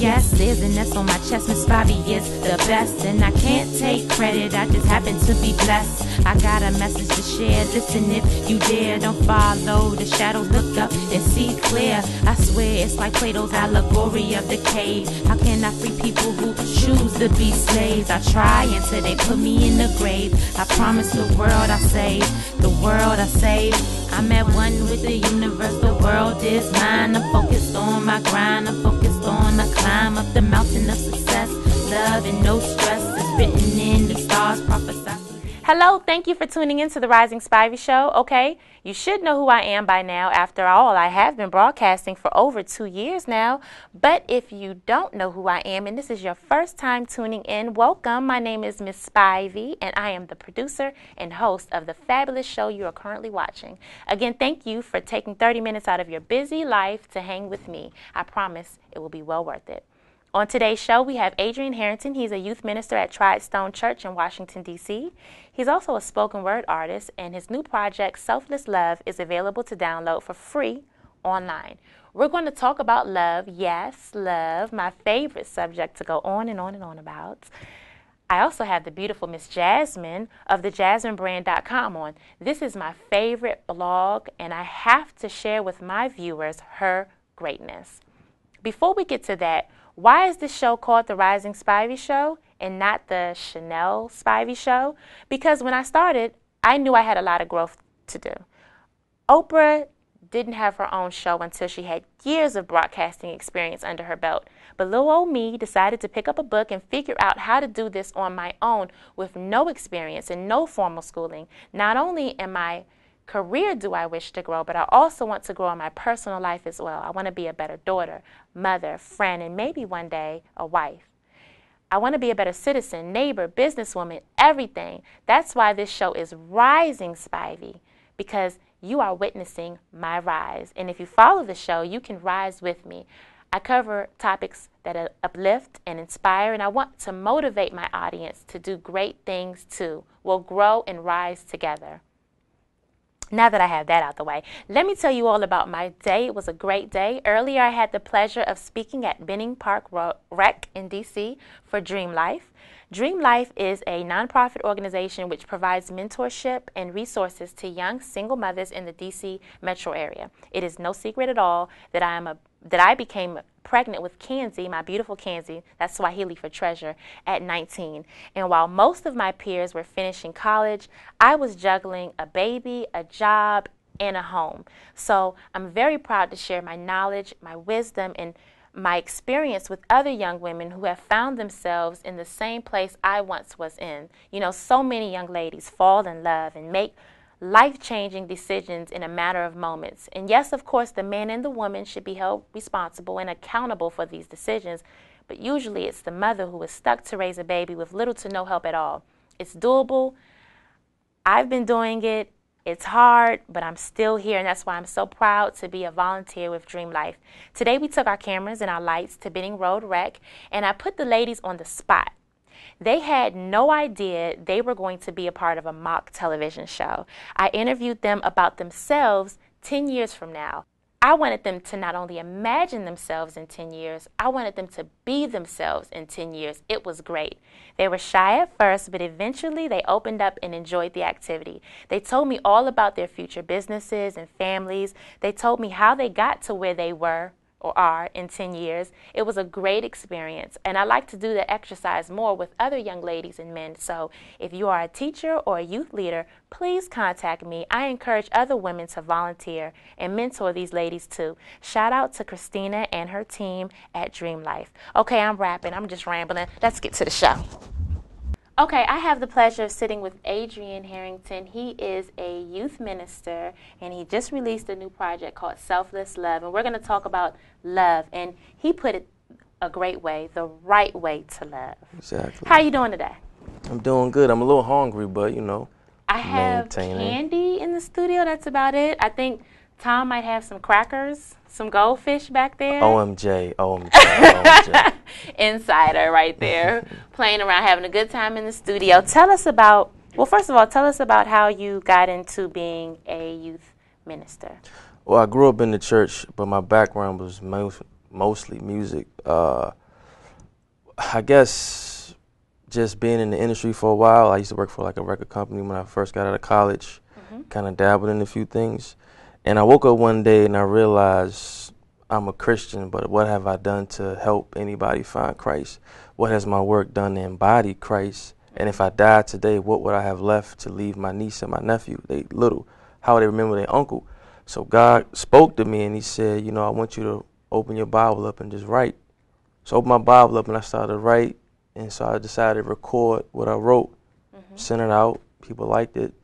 yes, there's an S on my chest. Miss Spivey is the best, and I can't take credit, I just happen to be blessed. I got a message to share, listen if you dare. Don't follow the shadows, look up and see clear. I swear it's like Plato's allegory of the cave. How can I free people who choose to be slaves? I try until they put me in the grave. I promise the world I save, the world I save. I'm at one with the universe, the world is mine. I'm focused on my grind, I'm focused on the climb up the mountain of success. Love and no stress is written in the stars, prophesy. Hello, thank you for tuning in to the Rising Spivey Show. Okay, you should know who I am by now. After all, I have been broadcasting for over 2 years now. But if you don't know who I am and this is your first time tuning in, welcome. My name is Miss Spivey, and I am the producer and host of the fabulous show you are currently watching. Again, thank you for taking 30 minutes out of your busy life to hang with me. I promise it will be well worth it. On today's show, we have Adrian Harrington. He's a youth minister at Tridestone Church in Washington, D.C. He's also a spoken word artist, and his new project, Selfless Love, is available to download for free online. We're going to talk about love. Yes, love, my favorite subject to go on and on and on about. I also have the beautiful Miss Jasmine of the JasmineBrand.com on. This is my favorite blog, and I have to share with my viewers her greatness. Before we get to that, why is this show called The Rising Spivey Show and not the Chanel Spivey Show? Because when I started, I knew I had a lot of growth to do. Oprah didn't have her own show until she had years of broadcasting experience under her belt. But little old me decided to pick up a book and figure out how to do this on my own with no experience and no formal schooling. Not only in my career do I wish to grow, but I also want to grow in my personal life as well. I want to be a better daughter, mother, friend, and maybe one day a wife. I want to be a better citizen, neighbor, businesswoman, everything. That's why this show is Rising Spivey, because you are witnessing my rise. And if you follow the show, you can rise with me. I cover topics that uplift and inspire, and I want to motivate my audience to do great things too. We'll grow and rise together. Now that I have that out the way, let me tell you all about my day. It was a great day. Earlier, I had the pleasure of speaking at Benning Park Rec in D.C. for Dream Life. Dream Life is a nonprofit organization which provides mentorship and resources to young single mothers in the D.C. metro area. It is no secret at all that I became pregnant with Kenzie, my beautiful Kenzie, that's Swahili for treasure, at 19. And while most of my peers were finishing college, I was juggling a baby, a job, and a home. So I'm very proud to share my knowledge, my wisdom, and my experience with other young women who have found themselves in the same place I once was in. You know, so many young ladies fall in love and make life-changing decisions in a matter of moments. And yes, of course, the man and the woman should be held responsible and accountable for these decisions, but usually it's the mother who is stuck to raise a baby with little to no help at all. It's doable. I've been doing it. It's hard, but I'm still here, and that's why I'm so proud to be a volunteer with Dream Life. Today, we took our cameras and our lights to Benning Road Rec, and I put the ladies on the spot. They had no idea they were going to be a part of a mock television show. I interviewed them about themselves 10 years from now. I wanted them to not only imagine themselves in 10 years, I wanted them to be themselves in 10 years. It was great. They were shy at first, but eventually they opened up and enjoyed the activity. They told me all about their future businesses and families. They told me how they got to where they were or are in 10 years. It was a great experience, and I like to do the exercise more with other young ladies and men. So if you are a teacher or a youth leader, please contact me. I encourage other women to volunteer and mentor these ladies too. Shout out to Christina and her team at Dream Life. Okay, I'm rapping. I'm just rambling. Let's get to the show. Okay, I have the pleasure of sitting with Adrian Harrington. He is a youth minister, and he just released a new project called Selfless Love, and we're going to talk about love, and he put it a great way, the right way to love. Exactly. How are you doing today? I'm doing good. I'm a little hungry, but, you know, I have candy in the studio. That's about it. I think Tom might have some crackers, some goldfish back there. OMG. Insider right there, playing around, having a good time in the studio. Tell us about, well, first of all, tell us about how you got into being a youth minister. Well, I grew up in the church, but my background was mostly music. I guess just being in the industry for a while. I used to work for like a record company when I first got out of college, kind of dabbled in a few things. And I woke up one day and I realized I'm a Christian, but what have I done to help anybody find Christ? What has my work done to embody Christ? And if I died today, what would I have left to leave my niece and my nephew? They little. How would they remember their uncle? So God spoke to me and he said, I want you to open your Bible up and just write. So I opened my Bible up and I started to write. And so I decided to record what I wrote, sent it out. People liked it.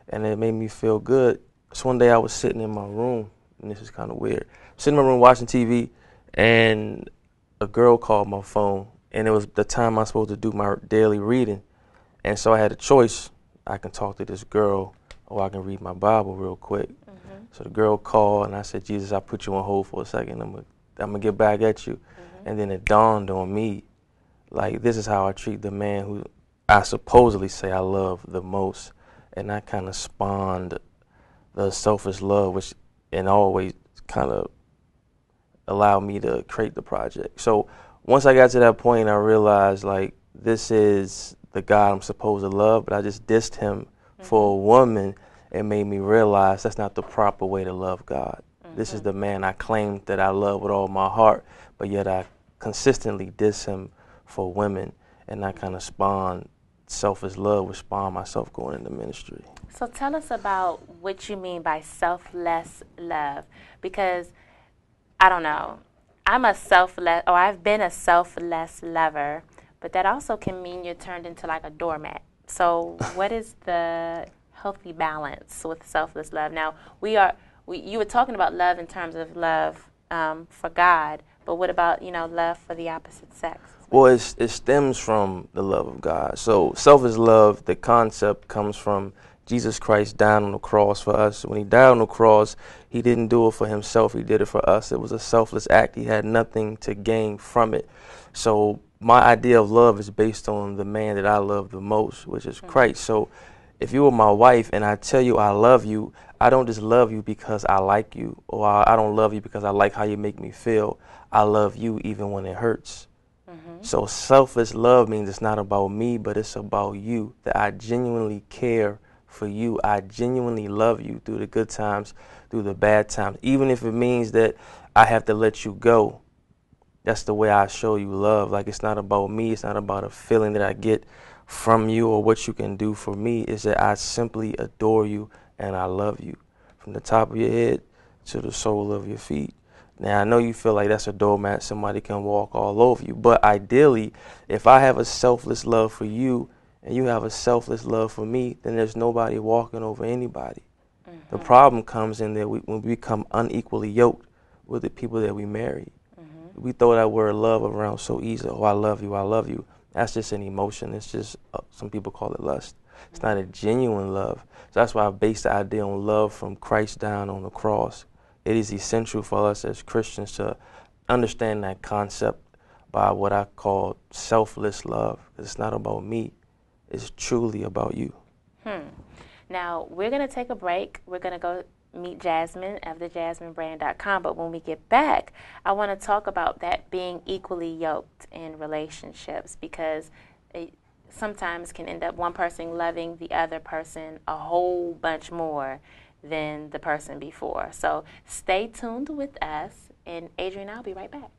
And it made me feel good. So one day I was sitting in my room, and this is kind of weird. Sitting in my room watching TV, and a girl called my phone. And it was the time I was supposed to do my daily reading. And so I had a choice. I can talk to this girl or I can read my Bible real quick. So the girl called and I said, Jesus, I put you on hold for a second. I'm gonna get back at you. And then it dawned on me, like, this is how I treat the man who I supposedly say I love the most. And that kind of spawned the selfish love, which and always kind of allowed me to create the project. So once I got to that point, I realized, like, this is the God I'm supposed to love, but I just dissed him for a woman. It made me realize that's not the proper way to love God. This is the man I claim that I love with all my heart, but yet I consistently diss him for women, and that kind of spawned selfish love, which spawned myself going into ministry. So tell us about what you mean by selfless love, because I don't know, I've been a selfless lover, but that also can mean you're turned into like a doormat. So what is the healthy balance with selfless love? Now, you were talking about love in terms of love for God, but what about, love for the opposite sex? Well, it stems from the love of God. So selfless love, the concept comes from Jesus Christ dying on the cross for us. When he died on the cross, he didn't do it for himself. He did it for us. It was a selfless act. He had nothing to gain from it. So my idea of love is based on the man that I love the most, which is Christ. So if you were my wife and I tell you I love you, I don't just love you because I like you, or I don't love you because I like how you make me feel. I love you even when it hurts. So selfless love means it's not about me, but it's about you, that I genuinely care for you. I genuinely love you through the good times, through the bad times, even if it means that I have to let you go. That's the way I show you love. Like, it's not about me. It's not about a feeling that I get from you or what you can do for me. It's that I simply adore you and I love you from the top of your head to the sole of your feet. Now, I know you feel like that's a doormat, somebody can walk all over you, but ideally, if I have a selfless love for you and you have a selfless love for me, then there's nobody walking over anybody. The problem comes in that when we become unequally yoked with the people that we marry. We throw that word love around so easily. Oh, I love you, I love you. That's just an emotion. It's just, some people call it lust. It's not a genuine love. So that's why I based the idea on love from Christ down on the cross. It is essential for us as Christians to understand that concept by what I call selfless love. It's not about me. It's truly about you. Now, we're going to take a break. We're going to go meet Jasmine of thejasminebrand.com. But when we get back, I want to talk about that being equally yoked in relationships, because it sometimes can end up one person loving the other person a whole bunch more than the person before. So stay tuned with us, and Adrian, I'll be right back.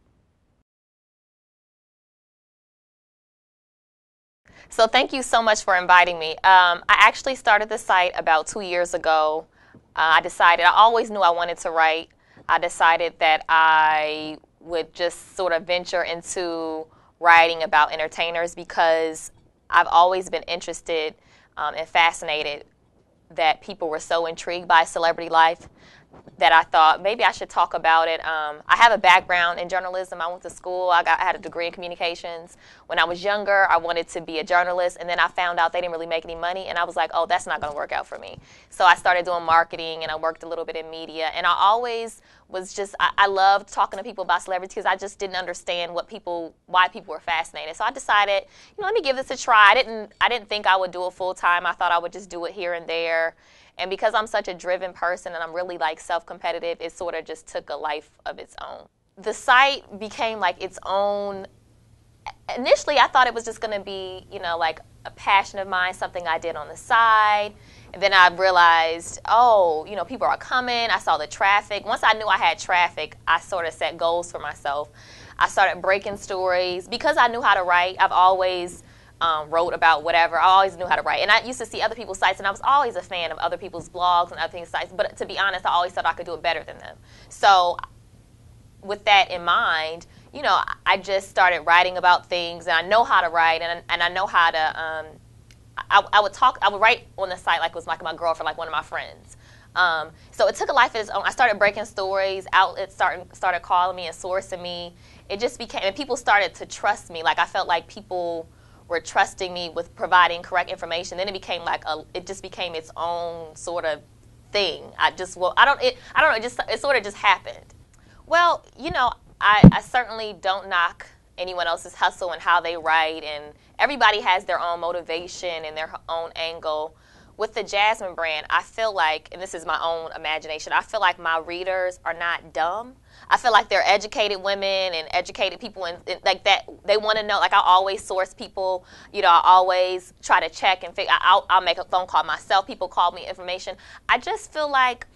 So thank you so much for inviting me. I actually started the site about 2 years ago. I always knew I wanted to write. I decided that I would just sort of venture into writing about entertainers because I've always been interested and fascinated that people were so intrigued by celebrity life that I thought maybe I should talk about it. I have a background in journalism. I went to school. I had a degree in communications. When I was younger, I wanted to be a journalist, and then I found out they didn't really make any money, and I was like, oh, that's not going to work out for me. So I started doing marketing, and I worked a little bit in media, and I always was just, I loved talking to people about celebrities because I just didn't understand why people were fascinated. So I decided, let me give this a try. I didn't think I would do it full time. I thought I would just do it here and there. And because I'm such a driven person and I'm really like self-competitive, it sort of just took a life of its own. The site became like its own initially I thought it was just going to be, you know, like a passion of mine, something I did on the side. And then I realized, oh, you know, people are coming. I saw the traffic. Once I knew I had traffic, I sort of set goals for myself. I started breaking stories. Because I knew how to write, I've always wrote about whatever. I always knew how to write. And I used to see other people's sites, and I was always a fan of other people's blogs and other people's sites. But to be honest, I always thought I could do it better than them. So with that in mind, you know, I just started writing about things, and I know how to write, and I know how to, I would write on the site like it was like my girlfriend, like one of my friends. So it took a life of its own. I started breaking stories, outlets started calling me and sourcing me. It just became, and people started to trust me. Like I felt like people were trusting me with providing correct information. Then it became like it just became its own sort of thing. I don't know, it sort of just happened. Well, you know, I certainly don't knock anyone else's hustle and how they write, and everybody has their own motivation and their own angle. With the Jasmine brand, I feel like, and this is my own imagination, I feel like my readers are not dumb. I feel like they're educated women and educated people, and like that they want to know. Like I always source people, you know, I always try to check and figure. I'll make a phone call myself. People call me information. I just feel like,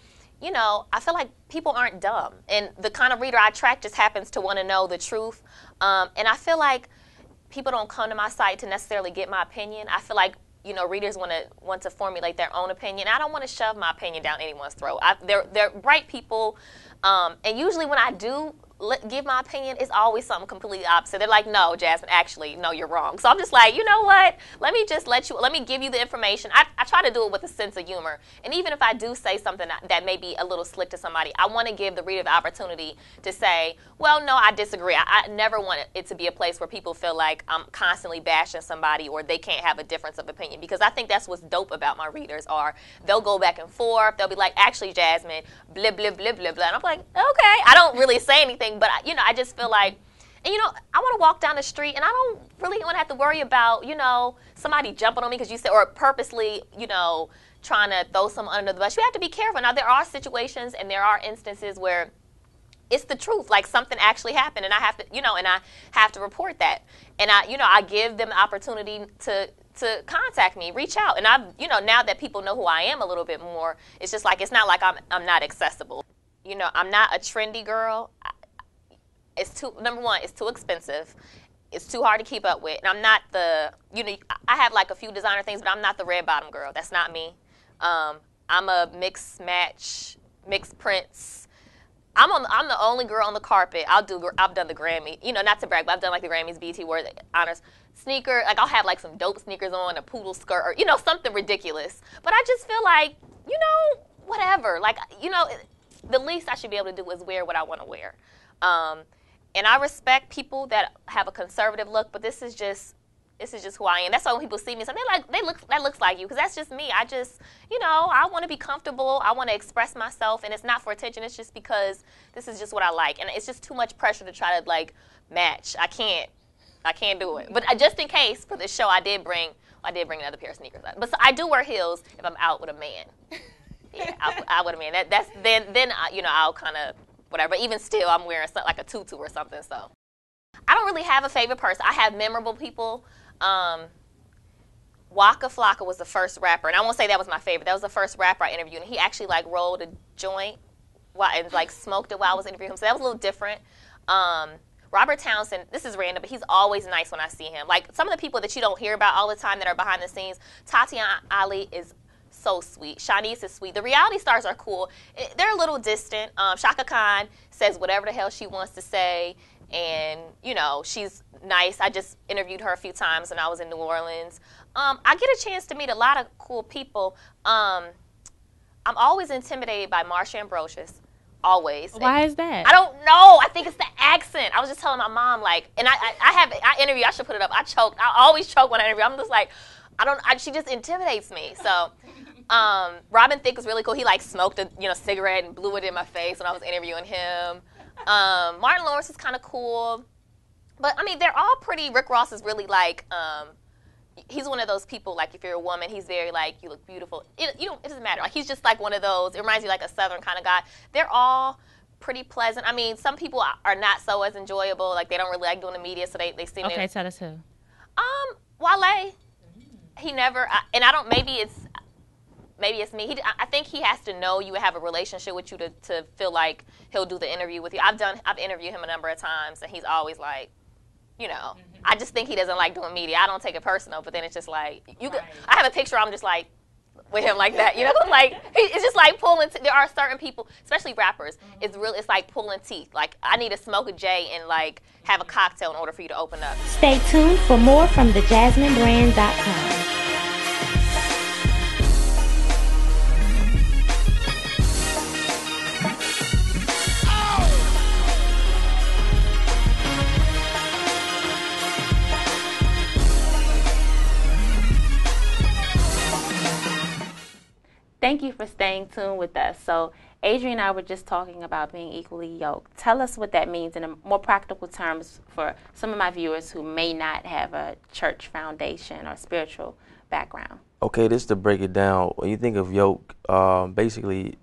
you know, I feel like people aren't dumb, and the kind of reader I attract just happens to want to know the truth. And I feel like people don't come to my site to necessarily get my opinion. I feel like, you know, readers want to formulate their own opinion. I don't want to shove my opinion down anyone's throat. They're bright people, and usually when I do give my opinion, it's always something completely opposite. They're like, no, Jasmine, actually, no, you're wrong. So I'm just like, you know what? Let me give you the information. I try to do it with a sense of humor. And even if I do say something that may be a little slick to somebody, I want to give the reader the opportunity to say, well, no, I disagree. I never want it to be a place where people feel like I'm constantly bashing somebody or they can't have a difference of opinion, because I think that's what's dope about my readers are they'll go back and forth. They'll be like, actually, Jasmine, blah, blah, blah, blah, blah. And I'm like, okay. I don't really say anything, but you know, I just feel like, and you know, I want to walk down the street and I don't really want to have to worry about, you know, somebody jumping on me because you said, or purposely, you know, trying to throw someone under the bus. You have to be careful. Now, there are situations and there are instances where it's the truth, like something actually happened, and I have to, you know, and I have to report that. And I give them the opportunity to contact me, reach out. And you know, now that people know who I am a little bit more, it's just like, it's not like I'm not accessible. You know, I'm not a trendy girl. Number one, it's too expensive. It's too hard to keep up with. And I'm not you know, I have like a few designer things, but I'm not the red bottom girl. That's not me. I'm a mix match, mixed prints. I'm the only girl on the carpet. I've done the Grammy, you know, not to brag, but I've done like the Grammys, BET Award Honors, sneaker. Like I'll have like some dope sneakers on, a poodle skirt, or you know, something ridiculous. But I just feel like, you know, whatever. Like, you know, the least I should be able to do is wear what I want to wear. And I respect people that have a conservative look, but this is just who I am. That's why when people see me, so that looks like you, because that's just me. I just, you know, I want to be comfortable. I want to express myself, and it's not for attention. It's just because this is just what I like, and it's just too much pressure to try to like match. I can't do it. But just in case for this show, I did bring another pair of sneakers. But so I do wear heels if I'm out with a man. Yeah, out with a man. Then you know, I'll kind of whatever. But even still, I'm wearing like a tutu or something. So I don't really have a favorite person. I have memorable people. Waka Flocka was the first rapper, and I won't say that was my favorite. That was the first rapper I interviewed, and he actually like rolled a joint and like smoked it while I was interviewing him. So that was a little different. Robert Townsend, this is random, but he's always nice when I see him. Like some of the people that you don't hear about all the time that are behind the scenes, Tatiana Ali is so sweet. Shanice is sweet. The reality stars are cool. They're a little distant. Shaka Khan says whatever the hell she wants to say, and you know, she's nice. I just interviewed her a few times when I was in New Orleans. I get a chance to meet a lot of cool people. I'm always intimidated by Marsha Ambrosius. Always. Why is that? I don't know. I think it's the accent. I was just telling my mom, like, and I interview. I should put it up. I choked. I always choke when I interview. I'm just like, she just intimidates me. So, Robin Thicke was really cool. He like smoked a cigarette and blew it in my face when I was interviewing him. Martin Lawrence is kind of cool. But I mean, they're all pretty. Rick Ross is really like, he's one of those people, like if you're a woman, he's very like, you look beautiful. It doesn't matter. Like he's just like one of those, it reminds you like a Southern kind of guy. They're all pretty pleasant. I mean, some people are not so as enjoyable. Like, they don't really like doing the media, so they seem Okay, tell us who. Wale. He never, and I don't, maybe it's me. I think he has to know you and have a relationship with you to feel like he'll do the interview with you. I've interviewed him a number of times, and he's always like, you know, I just think he doesn't like doing media. I don't take it personal, but then it's just like, I have a picture, I'm just like, with him like that, you know, like, it's just like pulling, there are certain people, especially rappers, it's like pulling teeth. Like, I need to smoke a J and like have a cocktail in order for you to open up. Stay tuned for more from thejasminebrand.com. Thank you for staying tuned with us. So Adrian and I were just talking about being equally yoked. Tell us what that means in a more practical terms for some of my viewers who may not have a church foundation or spiritual background. Okay, just to break it down, when you think of yoke, basically,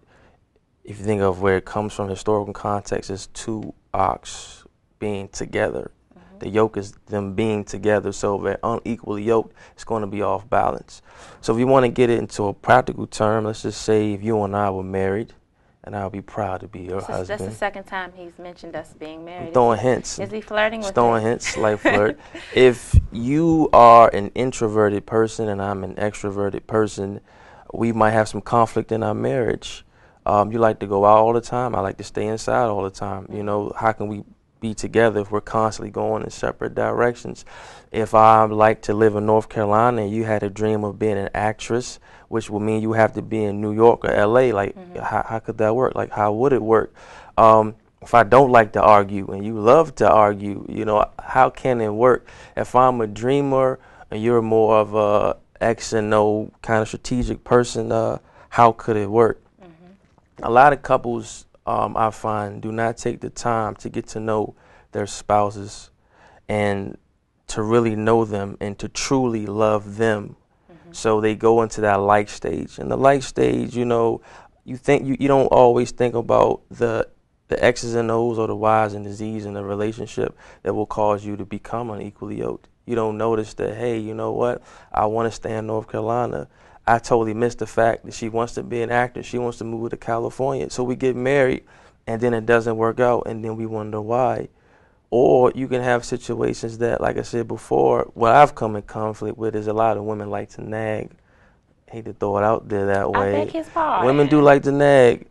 if you think of where it comes from, historical context, it's two ox being together. The yoke is them being together, so if they're unequally yoked, it's going to be off balance. So if you want to get it into a practical term, let's just say if you and I were married, and I'll be proud to be your husband. That's the second time he's mentioned us being married. I'm throwing hints. Is he flirting with throwing hints, slight flirt. If you are an introverted person and I'm an extroverted person, we might have some conflict in our marriage. You like to go out all the time. I like to stay inside all the time. You know, how can we be together if we're constantly going in separate directions? If I like to live in North Carolina and you had a dream of being an actress, which would mean you have to be in New York or LA, like how could that work? Like, how would it work? If I don't like to argue and you love to argue, you know, how can it work? If I'm a dreamer and you're more of a X and O kind of strategic person, how could it work? A lot of couples I find do not take the time to get to know their spouses and to really know them and to truly love them. So they go into that like stage. And the like stage, you know, you don't always think about the X's and O's or the Y's and the Z's in the relationship that will cause you to become unequally yoked. You don't notice that, hey, you know what, I want to stay in North Carolina. I totally missed the fact that she wants to be an actor. She wants to move to California. So we get married, and then it doesn't work out, and then we wonder why. Or you can have situations that, like I said before, what I've come in conflict with is a lot of women like to nag. I hate to throw it out there that way. I beg his pardon. Women do like to nag.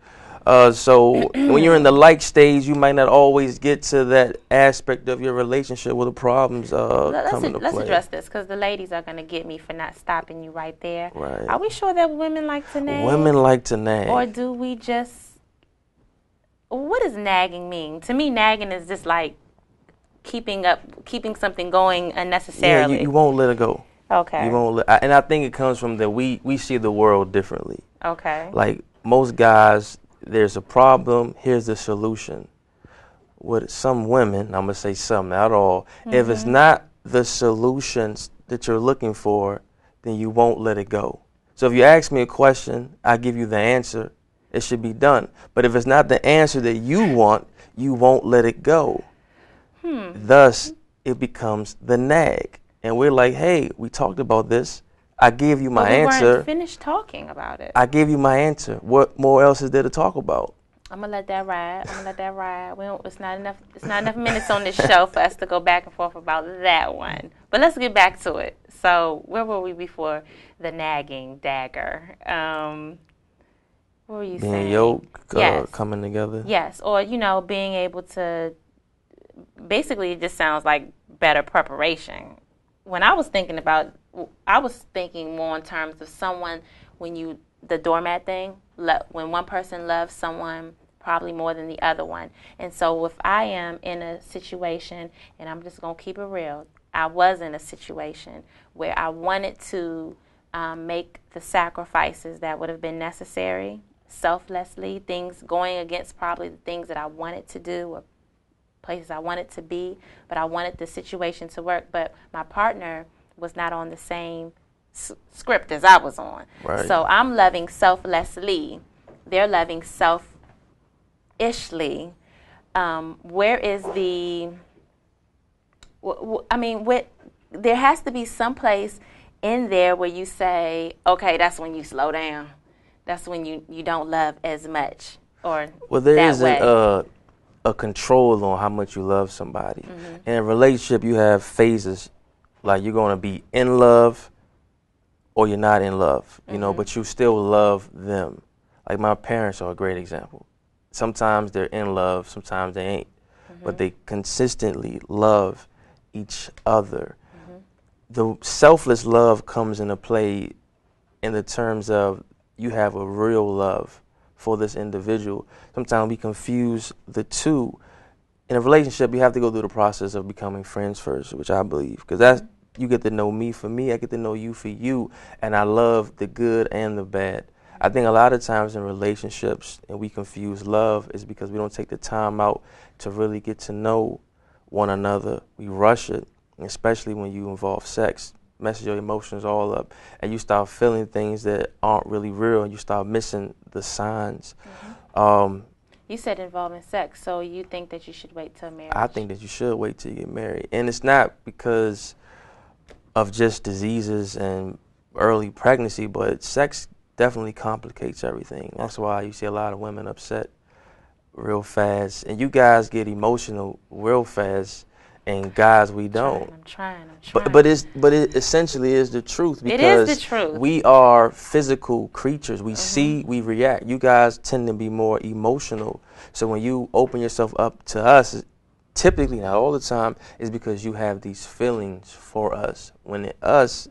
So when you're in the like stage, you might not always get to that aspect of your relationship where the problems come into play. Let's address this, because the ladies are going to get me for not stopping you right there. Right. Are we sure that women like to nag? Women like to nag. Or do we just... What does nagging mean? To me, nagging is just like keeping something going unnecessarily. Yeah, you won't let it go. Okay. You won't and I think it comes from that we see the world differently. Okay. Like most guys, there's a problem, here's the solution. With some women, I'm going to say some, not all, if it's not the solutions that you're looking for, then you won't let it go. So if you ask me a question, I give you the answer, it should be done. But if it's not the answer that you want, you won't let it go. Thus, it becomes the nag. And we're like, hey, we talked about this. I gave you my answer. We weren't finished talking about it. I gave you my answer. What more else is there to talk about? I'm gonna let that ride. It's not enough minutes on this show for us to go back and forth about that one. But let's get back to it. So where were we before the nagging dagger? What were you saying? Being yoked, yes. Coming together. Yes, or being able to. Basically, it just sounds like better preparation. When I was thinking more in terms of someone, the doormat thing, when one person loves someone probably more than the other one. And so if I am in a situation, and I'm just going to keep it real, I was in a situation where I wanted to make the sacrifices that would have been necessary, selflessly, things going against probably the things that I wanted to do or places I wanted to be, but I wanted the situation to work. But my partner was not on the same script as I was on. Right. So I'm loving selflessly. They're loving selfishly. where is there has to be some place in there where you say, okay, that's when you slow down. That's when you don't love as much, or well, there that isn't way. a control on how much you love somebody. In a relationship, you have phases, like you're going to be in love or you're not in love, you know, but you still love them. Like my parents are a great example. Sometimes they're in love, sometimes they ain't, but they consistently love each other. The selfless love comes into play in the terms of you have a real love for this individual. Sometimes we confuse the two. In a relationship, you have to go through the process of becoming friends first, which I believe, because that's, you get to know me for me, I get to know you for you, and I love the good and the bad. I think a lot of times in relationships, and we confuse love, is because we don't take the time out to really get to know one another. We rush it, especially when you involve sex. Messes your emotions all up, and you start feeling things that aren't really real, and you start missing the signs. You said involving sex, so you think that you should wait till marriage? I think that you should wait till you get married, and it's not because of just diseases and early pregnancy, but sex definitely complicates everything. That's why you see a lot of women upset real fast, and you guys get emotional real fast, and guys, we don't. I'm trying. But it essentially is the truth, It because is the truth. we are physical creatures. We see, we react. You guys tend to be more emotional. So when you open yourself up to us, typically, not all the time, is because you have these feelings for us. When it us,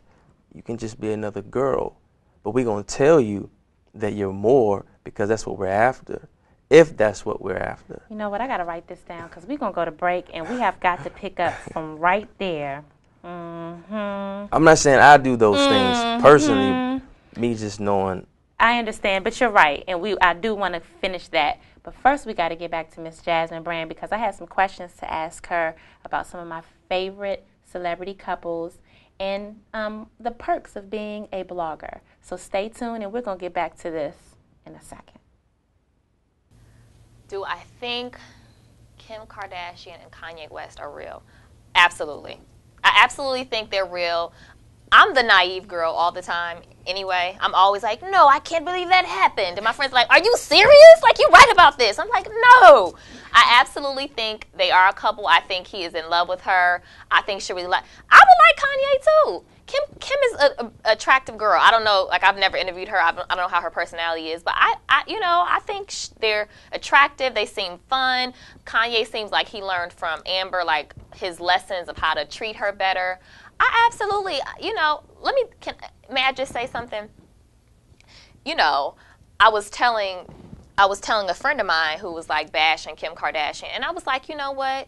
you can just be another girl. But we're going to tell you that you're more, because that's what we're after. If that's what we're after. You know what? I got to write this down, because we're going to go to break, and we have got to pick up from right there. I'm not saying I do those things personally, me just knowing. I understand, but you're right, and I do want to finish that. But first, we got to get back to Miss Jasmine Brand, because I had some questions to ask her about some of my favorite celebrity couples and the perks of being a blogger. So stay tuned, and we're going to get back to this in a second. Do I think Kim Kardashian and Kanye West are real? Absolutely. I absolutely think they're real. I'm the naive girl all the time anyway. I'm always like, no, I can't believe that happened. And my friends are like, are you serious? Like, you right about this. I'm like, no. I absolutely think they are a couple. I think he is in love with her. I think she really I would like Kanye too. Kim is an attractive girl. I don't know, like, I've never interviewed her. I don't know how her personality is, but I think they're attractive. They seem fun. Kanye seems like he learned from Amber, like, his lessons of how to treat her better. I absolutely, may I just say something? I was telling a friend of mine who was like bashing Kim Kardashian, and I was like, you know what?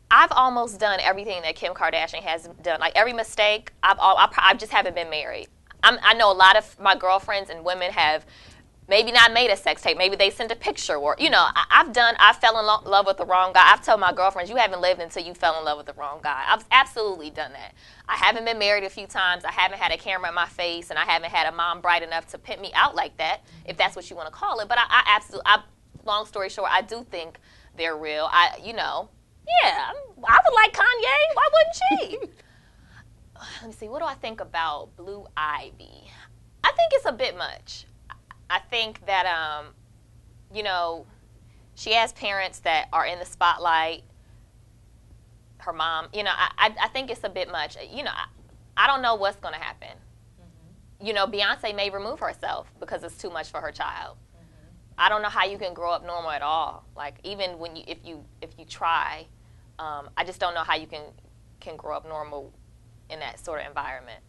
I've almost done everything that Kim Kardashian has done. Like, every mistake, I just haven't been married. I know a lot of my girlfriends and women have maybe not made a sex tape. Maybe they sent a picture, or, I fell in love with the wrong guy. I've told my girlfriends, you haven't lived until you fell in love with the wrong guy. I've absolutely done that. I haven't been married a few times. I haven't had a camera in my face, and I haven't had a mom bright enough to pimp me out like that, if that's what you want to call it. But I absolutely, long story short, I do think they're real. Yeah, I would like Kanye. Why wouldn't she? Let me see. What do I think about Blue Ivy? I think it's a bit much. I think that, she has parents that are in the spotlight. Her mom, I think it's a bit much. I don't know what's going to happen. Beyonce may remove herself because it's too much for her child. I don't know how you can grow up normal at all. Like, even when if you try, I just don't know how you can grow up normal in that sort of environment.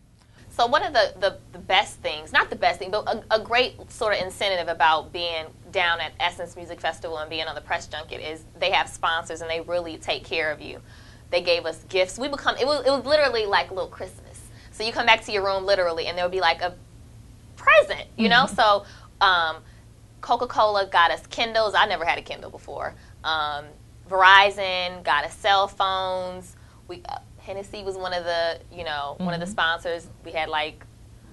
So one of the best things, not the best thing, but a great sort of incentive about being down at Essence Music Festival and being on the press junket is they have sponsors, and they really take care of you. They gave us gifts. It was literally like a little Christmas. So you come back to your room literally, and there would be like a present, So Coca-Cola got us Kindles. I never had a Kindle before. Verizon got us cell phones. Hennessy was one of the, one of the sponsors. We had like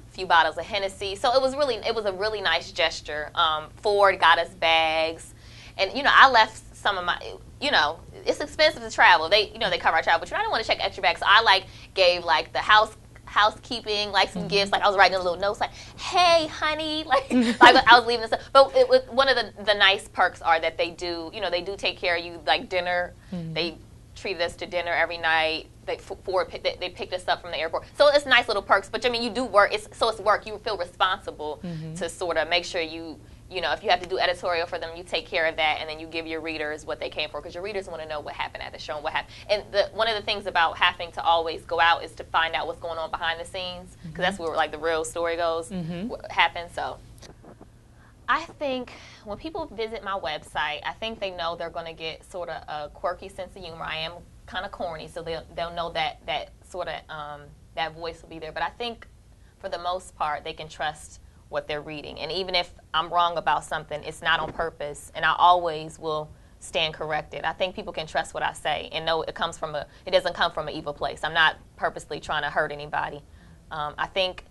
a few bottles of Hennessy. So it was a really nice gesture. Ford got us bags. And, I left some of my, you know, it's expensive to travel. They, you know, they cover our travel, but I didn't want to check extra bags. So I like gave like the housekeeping, like some gifts. Like I was writing a little notes like, hey honey, like, I was leaving this stuff. But one of the nice perks are that they do, you know, they do take care of you, like dinner. They treated us to dinner every night. They picked us up from the airport. So it's nice little perks. But I mean, you do work. It's work. You feel responsible to sort of make sure you know, if you have to do editorial for them, you take care of that, and then you give your readers what they came for, because your readers want to know what happened at the show and what happened. And one of the things about having to always go out is to find out what's going on behind the scenes, because that's where like the real story goes, what happened. So I think when people visit my website, I think they know they're going to get sort of a quirky sense of humor. I am kind of corny, so they'll know that sort of that voice will be there. But I think for the most part, they can trust what they're reading. And even if I'm wrong about something, it's not on purpose, and I always will stand corrected. I think people can trust what I say and know it doesn't come from an evil place. I'm not purposely trying to hurt anybody. I think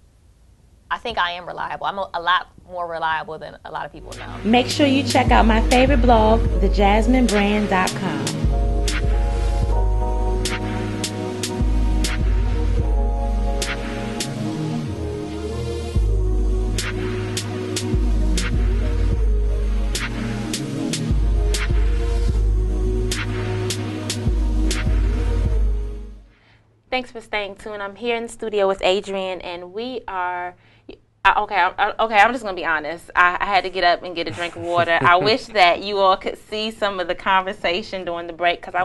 I am reliable. I'm a lot more reliable than a lot of people know. Make sure you check out my favorite blog, thejasminebrand.com. Thanks for staying tuned. I'm here in the studio with Adrian, and we are... I'm just going to be honest. I had to get up and get a drink of water. I wish that you all could see some of the conversation during the break, because I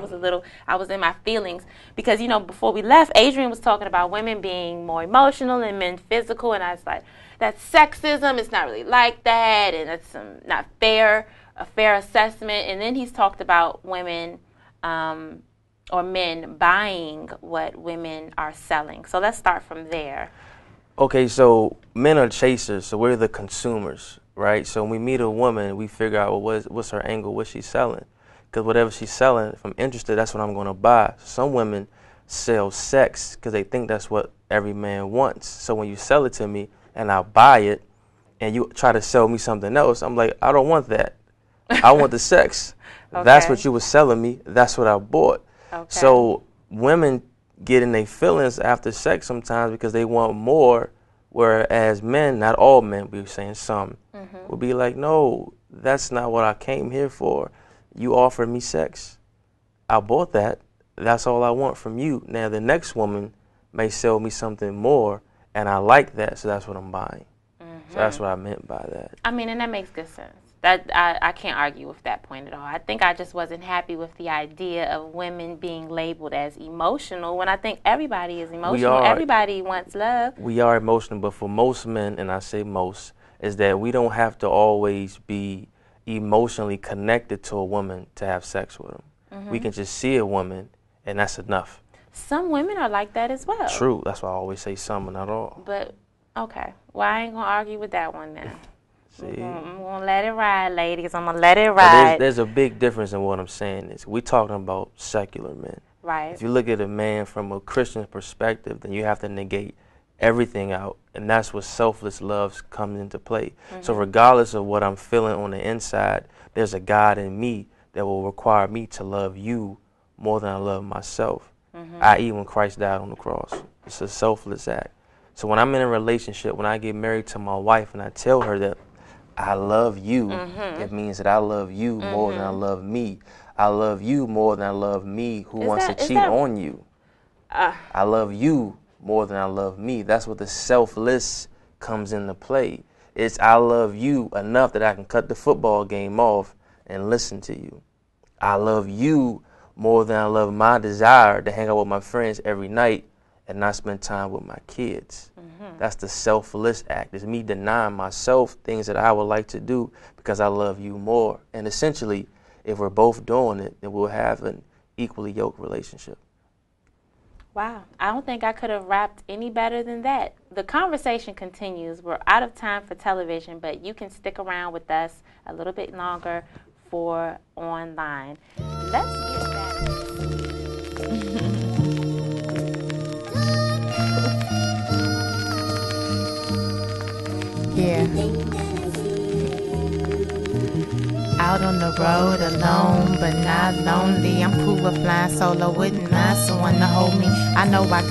was in my feelings. Because, you know, before we left, Adrian was talking about women being more emotional and men physical, and I was like, that's sexism. It's not really like that, and it's not a fair assessment. And then he's talked about women... or men buying what women are selling. So let's start from there. Okay, so men are chasers, so we're the consumers, right? So when we meet a woman, we figure out, well, what's her angle, what's she selling? Because whatever she's selling, if I'm interested, that's what I'm going to buy. Some women sell sex because they think that's what every man wants. So when you sell it to me and I buy it and you try to sell me something else, I'm like, I don't want that. I want the sex. Okay. That's what you were selling me. That's what I bought. Okay. So women get in their feelings after sex sometimes because they want more, whereas men, not all men, we were saying some, will be like, no, that's not what I came here for. You offered me sex. I bought that. That's all I want from you. Now the next woman may sell me something more, and I like that, so that's what I'm buying. So that's what I meant by that. I mean, and that makes good sense. That I can't argue with that point at all. I think I just wasn't happy with the idea of women being labeled as emotional when I think everybody is emotional. Everybody wants love. We are emotional, but for most men, and I say most, is that we don't have to always be emotionally connected to a woman to have sex with them. We can just see a woman, and that's enough. Some women are like that as well. True. That's why I always say some and not all. But, okay. Well, I ain't going to argue with that one now. See? I'm going to let it ride, ladies. I'm going to let it ride. There's a big difference in what I'm saying. We're talking about secular men. Right. If you look at a man from a Christian perspective, then you have to negate everything out. And that's what selfless love comes into play. So regardless of what I'm feeling on the inside, there's a God in me that will require me to love you more than I love myself. I.e. when Christ died on the cross. It's a selfless act. So when I'm in a relationship, when I get married to my wife and I tell her that I love you, it means that I love you more than I love me. I love you more than I love me who wants to cheat on you. I love you more than I love me. That's what the selfless comes into play. It's I love you enough that I can cut the football game off and listen to you. I love you more than I love my desire to hang out with my friends every night and not spend time with my kids. That's the selfless act. It's me denying myself things that I would like to do because I love you more. And essentially, if we're both doing it, then we'll have an equally yoked relationship. Wow. I don't think I could have rapped any better than that. The conversation continues. We're out of time for television, but you can stick around with us a little bit longer for online. Let's get back. Yeah. Out on the road alone, but not lonely. I'm cool with flying solo with not someone to hold me. I know I got